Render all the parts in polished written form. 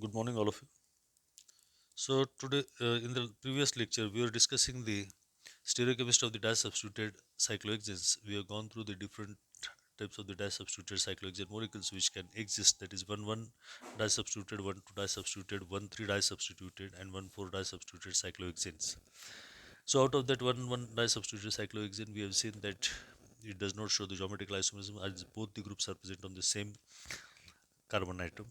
Good morning, all of you. So today, in the previous lecture, we were discussing the stereochemistry of the disubstituted cyclohexanes. We have gone through the different types of the disubstituted cyclohexane molecules which can exist. That is, one disubstituted, one two disubstituted, one three disubstituted, and one four disubstituted cyclohexanes. So out of that one disubstituted cyclohexane, we have seen that it does not show the geometrical isomerism as both the groups are present on the same carbon atom.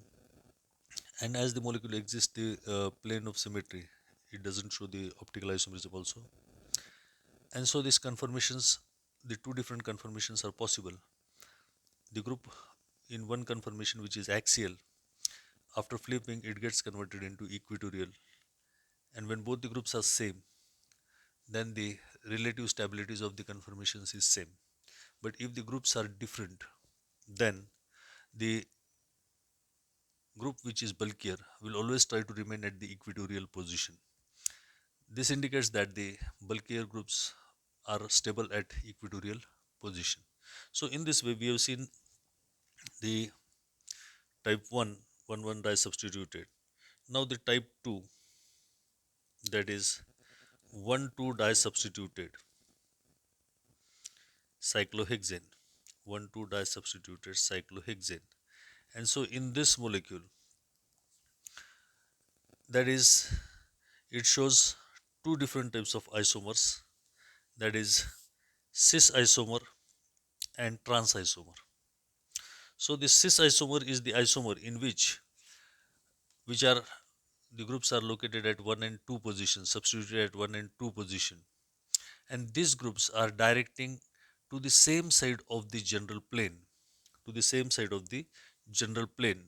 And as the molecule exists the plane of symmetry, it doesn't show the optical isomerism also. And so these conformations, the two different conformations are possible. The group in one conformation, which is axial, after flipping it gets converted into equatorial, and when both the groups are same, then the relative stabilities of the conformations is same. But if the groups are different, then the group which is bulkier will always try to remain at the equatorial position. This indicates that the bulkier groups are stable at equatorial position. So in this way, we have seen the type 1 disubstituted. Now the type 2, that is 1,2 disubstituted cyclohexane, 1,2 disubstituted cyclohexane. And so in this molecule, that is, it shows two different types of isomers, that is cis isomer and trans isomer. So the cis isomer is the isomer in which are the groups are located at 1 and 2 positions, substituted at 1 and 2 position, and these groups are directing to the same side of the general plane, to the same side of the general plane.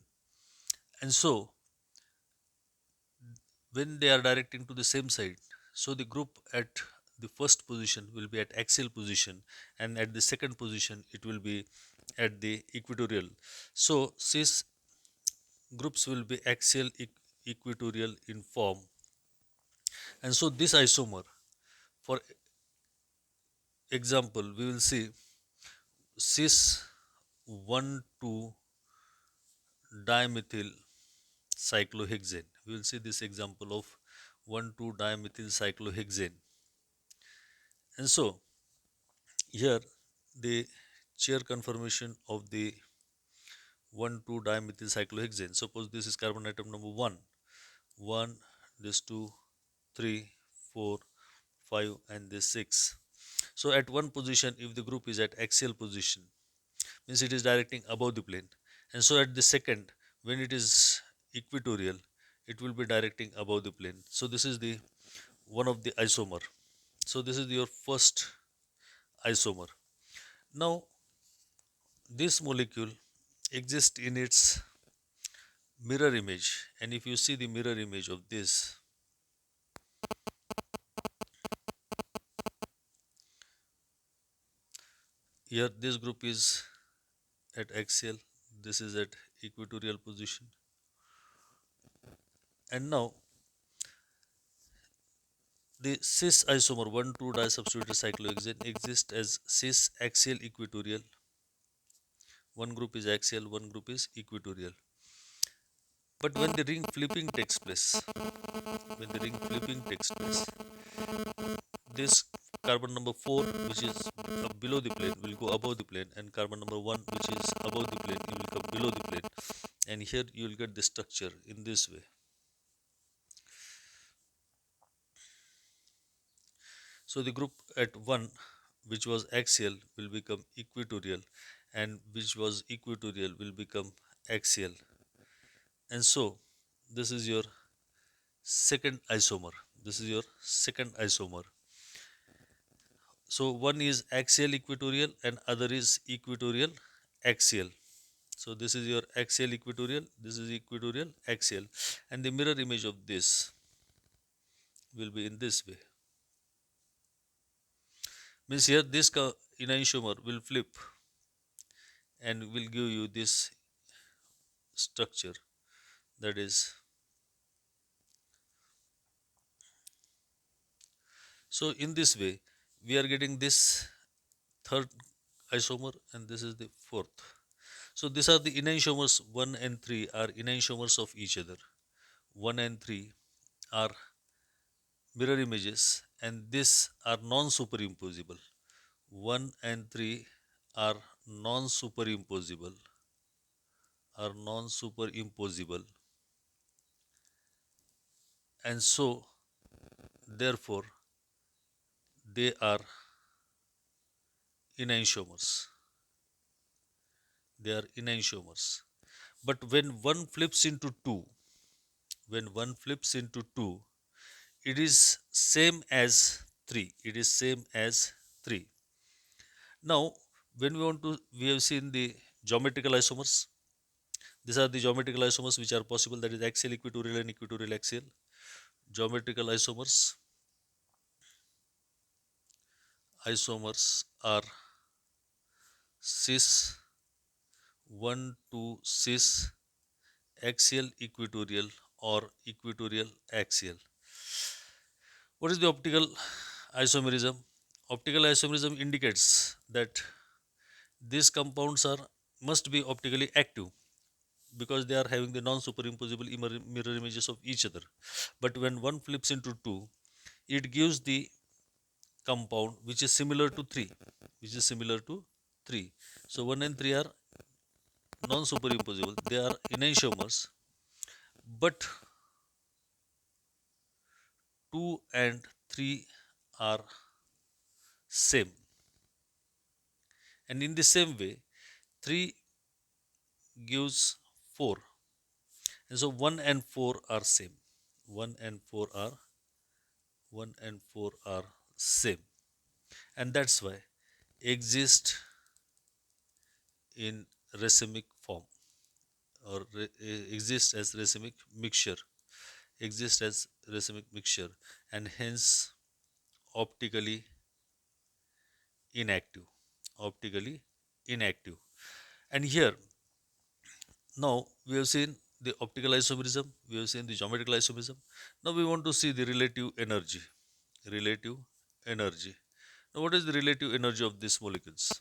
And so when they are directing to the same side, so the group at the first position will be at axial position, and at the second position it will be at the equatorial. So cis groups will be axial equatorial in form. And so this isomer, for example, we will see cis 1,2 dimethyl cyclohexane. We will see this example of 1,2 dimethyl cyclohexane. And so here the chair conformation of the 1,2 dimethyl cyclohexane. Suppose this is carbon atom number 1, 1, this 2, 3, 4, 5, and this 6. So at one position, if the group is at axial position, means it is directing above the plane. And so at the second, when it is equatorial, it will be directing above the plane. So this is the one of the isomer. So this is your first isomer. Now this molecule exists in its mirror image, and if you see the mirror image of this, here this group is at axial, this is at equatorial position, and now the cis isomer 1,2 disubstituted cyclohexane exists as cis axial equatorial. One group is axial, one group is equatorial. But when the ring flipping takes place, when the ring flipping takes place, this carbon number 4, which is below the plane, will go above the plane, and carbon number 1, which is above the plane, it will come below the plane. And here you will get the structure in this way. So the group at 1, which was axial, will become equatorial, and which was equatorial will become axial. And so this is your second isomer. This is your second isomer. So one is axial equatorial and other is equatorial axial. So this is your axial equatorial, this is equatorial axial, and the mirror image of this will be in this way. Means here this enantiomer will flip and will give you this structure, that is, so in this way we are getting this third isomer and this is the fourth. So these are the enantiomers 1 and 3 are enantiomers of each other. 1 and 3 are mirror images and these are non-superimposable. 1 and 3 are non-superimposable, are non-superimposable, and so therefore they are enantiomers. They are enantiomers. But when one flips into 2, when one flips into 2, it is same as 3. It is same as 3. Now, when we have seen the geometrical isomers. These are the geometrical isomers which are possible, that is axial, equatorial, and equatorial axial. Geometrical isomers are cis 1 to cis axial equatorial or equatorial axial. What is the optical isomerism? Optical isomerism indicates that these compounds are must be optically active because they are having the non-superimposable mirror images of each other. But when one flips into 2, it gives the compound which is similar to 3, which is similar to 3. So 1 and 3 are non-superimposable. They are enantiomers, but 2 and 3 are same. And in the same way, 3 gives 4. And so 1 and 4 are same. 1 and 4 are 1 and 4 are same. And that's why exist in racemic form or exist as racemic mixture, exist as racemic mixture, and hence optically inactive, optically inactive. And here now we have seen the optical isomerism, we have seen the geometrical isomerism. Now we want to see the relative energy, relative energy. Now what is the relative energy of these molecules?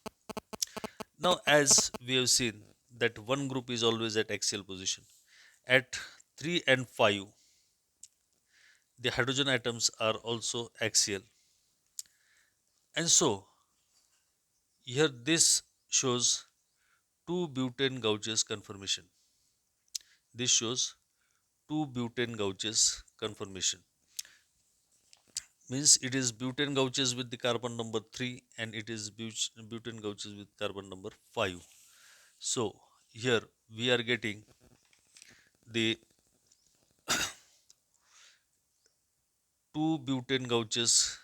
Now as we have seen that one group is always at axial position, at 3 and 5 the hydrogen atoms are also axial, and so here this shows 2 butane gauges conformation. This shows 2 butane gauges conformation. Means it is butane gauges with the carbon number 3 and it is butane gauges with carbon number 5. So here we are getting the 2 butane gauges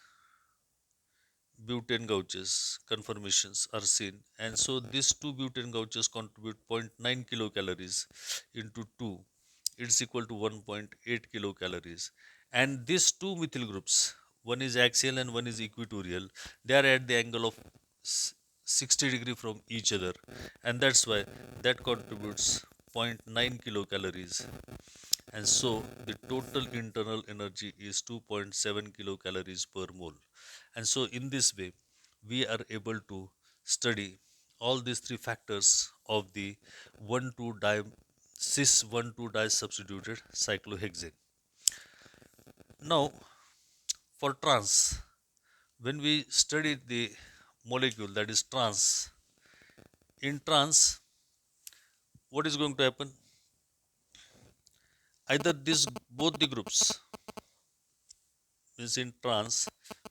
conformations are seen, and so these 2 butane gauges contribute 0.9 kilocalories into 2, it's equal to 1.8 kilocalories. And these two methyl groups, one is axial and one is equatorial, they are at the angle of 60 degree from each other, and that's why that contributes 0.9 kilocalories, and so the total internal energy is 2.7 kilocalories per mole. And so in this way we are able to study all these three factors of the 1,2 di cis 1,2 disubstituted cyclohexane. Now for trans, when we study the molecule that is trans, in trans what is going to happen? Either this both the groups, means in trans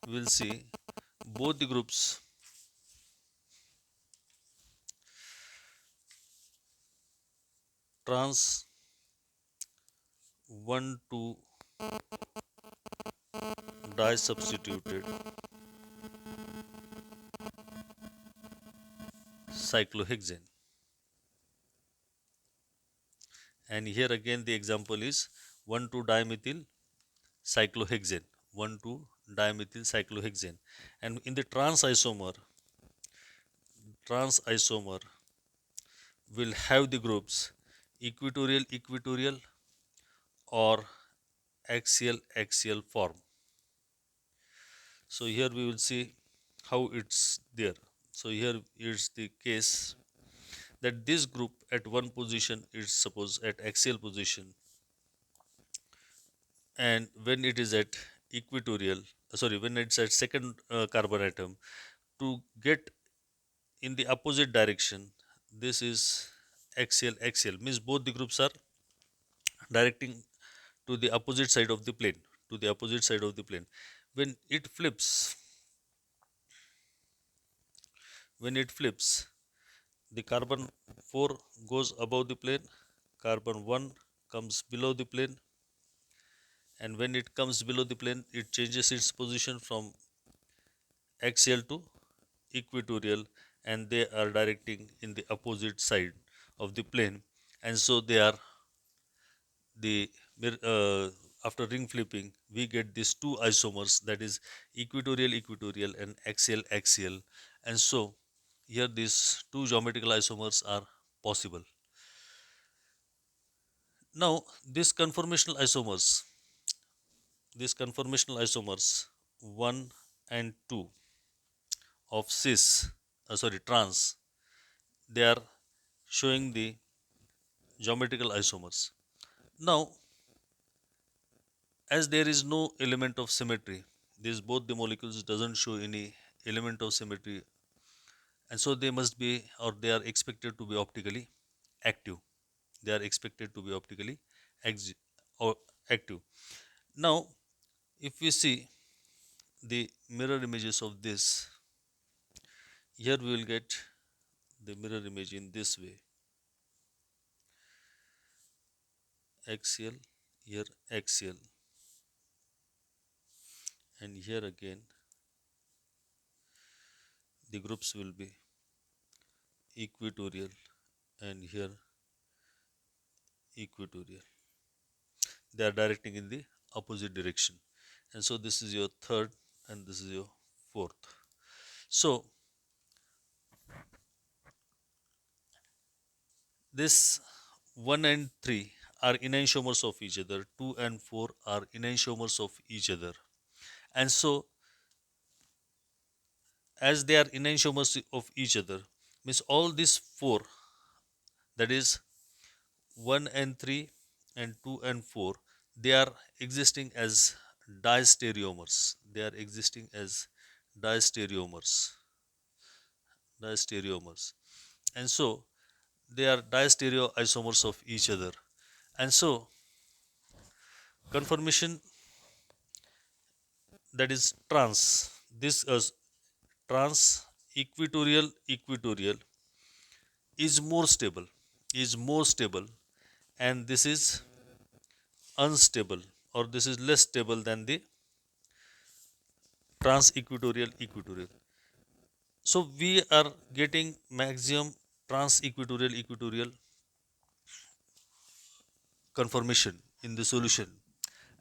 we will see both the groups trans 1,2 disubstituted cyclohexane. And here again the example is 1,2 dimethyl cyclohexane, 1,2 dimethyl cyclohexane. And in the trans isomer will have the groups equatorial equatorial or axial axial form. So here we will see how it's there. So here is the case that this group at one position is suppose at axial position, and when it is at equatorial, when it's at second carbon atom, to get in the opposite direction, this is axial means both the groups are directing to the opposite side of the plane, to the opposite side of the plane. When it flips, when it flips, the carbon 4 goes above the plane, carbon 1 comes below the plane, and when it comes below the plane, it changes its position from axial to equatorial, and they are directing in the opposite side of the plane, and so they are the after ring flipping we get these two isomers, that is equatorial and axial, and so here these two geometrical isomers are possible. Now these conformational isomers 1 and 2 of trans, they are showing the geometrical isomers. Now, as there is no element of symmetry, these both the molecules doesn't show any element of symmetry, and so they must be, or they are expected to be optically active. They are expected to be optically ex- or active. Now, if we see the mirror images of this, here we will get the mirror image in this way: axial, here axial, and here again the groups will be equatorial, and here equatorial. They are directing in the opposite direction, and so this is your third and this is your fourth. So this 1 and 3 are enantiomers of each other, 2 and 4 are enantiomers of each other, and so as they are enantiomers of each other, means all these four, that is 1 and 3 and 2 and 4, they are existing as diastereomers. They are existing as diastereomers, diastereomers, and so they are diastereoisomers of each other, and so conformation, that is trans, this trans equatorial is more stable, and this is unstable, or this is less stable than the trans equatorial. So we are getting maximum trans equatorial conformation in the solution,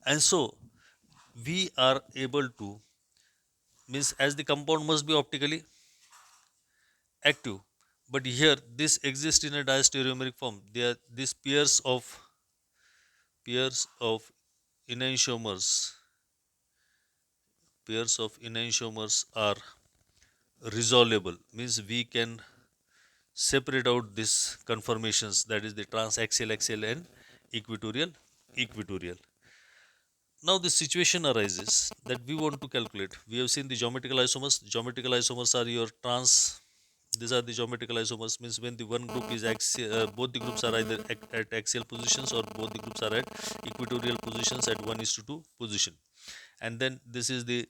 and so we are able to, means as the compound must be optically active, but here this exists in a diastereomeric form. They are these pairs of enantiomers, are resolvable, means we can separate out these conformations, that is the transaxial axial and equatorial. Now the situation arises that we want to calculate. We have seen the geometrical isomers. Geometrical isomers are your trans. These are the geometrical isomers. Means when the one group is axial, both the groups are either at axial positions, or both the groups are at equatorial positions at 1:2 position. And then this is the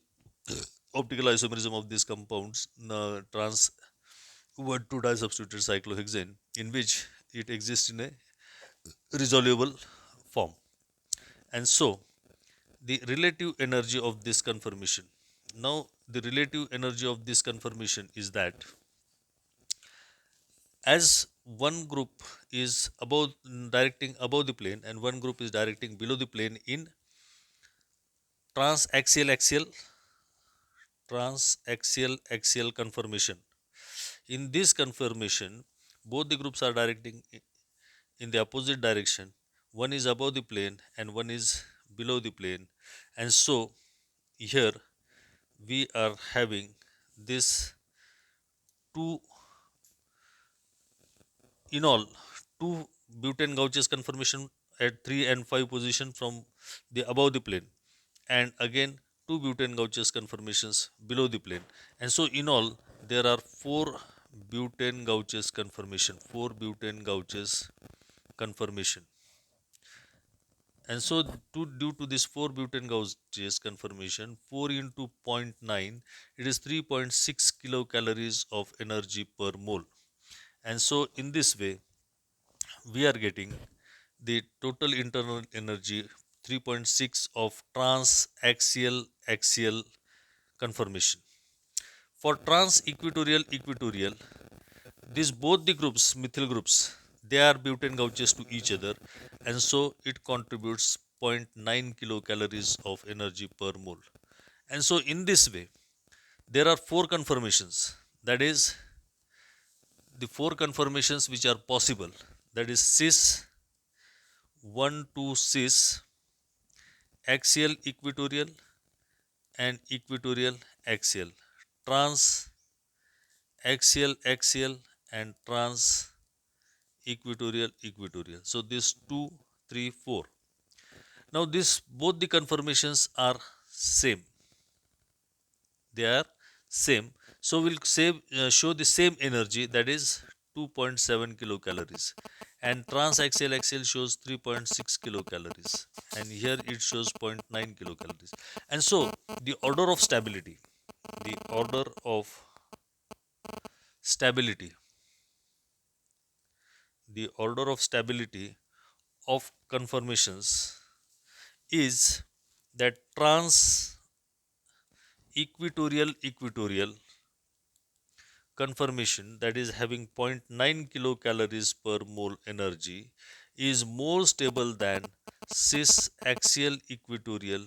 optical isomerism of these compounds, trans 1,2 disubstituted cyclohexane, in which it exists in a resolvable form. And so the relative energy of this conformation. Now, the relative energy of this conformation is that as one group is directing above the plane, and one group is directing below the plane in transaxial axial axial conformation. In this conformation, both the groups are directing in the opposite direction. One is above the plane and one is below the plane, and so here we are having this two, in all, two butane Gauch's conformation at 3 and 5 position from the above the plane, and again 2 butane Gauch's conformations below the plane. And so in all there are 4 butane Gauch's conformation, 4 butane Gauch's conformation. And so due to this 4 butane Gauch's conformation, 4 into zero point 0.9, it is 3.6 kilocalories of energy per mole. And so in this way we are getting the total internal energy 3.6 of trans-axial axial conformation. For trans-equatorial, these both the groups, methyl groups, they are butane gauges to each other, and so it contributes zero point 0.9 kilocalories of energy per mole. And so in this way, there are 4 conformations. That is, the 4 conformations which are possible. That is cis, 1 2 cis, axial equatorial, and equatorial axial, trans axial axial, and trans equatorial. So this 2 3 4. Now this both the conformations are same. They are same. So we'll show the same energy, that is 2.7 kilocalories, and transaxial axial shows 3.6 kilocalories, and here it shows zero point 0.9 kilocalories. And so the order of stability, the order of stability, the order of stability of conformations is that trans equatorial conformation, that is having zero point 0.9 kilocalories per mole energy, is more stable than cis axial equatorial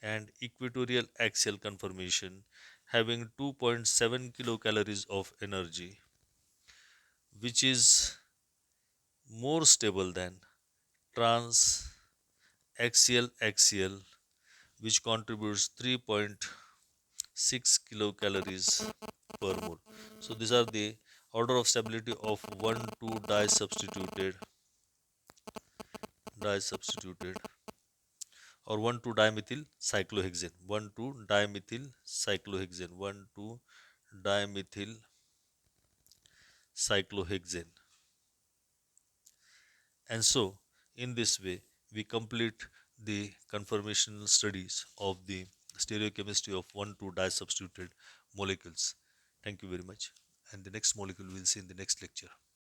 and equatorial axial conformation having 2.7 kilocalories of energy, which is more stable than trans axial, which contributes 3.6 kilocalories per mole. So these are the order of stability of 1,2 disubstituted or 1,2 dimethyl cyclohexane, 1,2 dimethyl cyclohexane, 1,2 dimethyl cyclohexane. And so in this way we complete the conformational studies of the stereochemistry of 1,2 disubstituted molecules. Thank you very much, and the next molecule we'll see in the next lecture.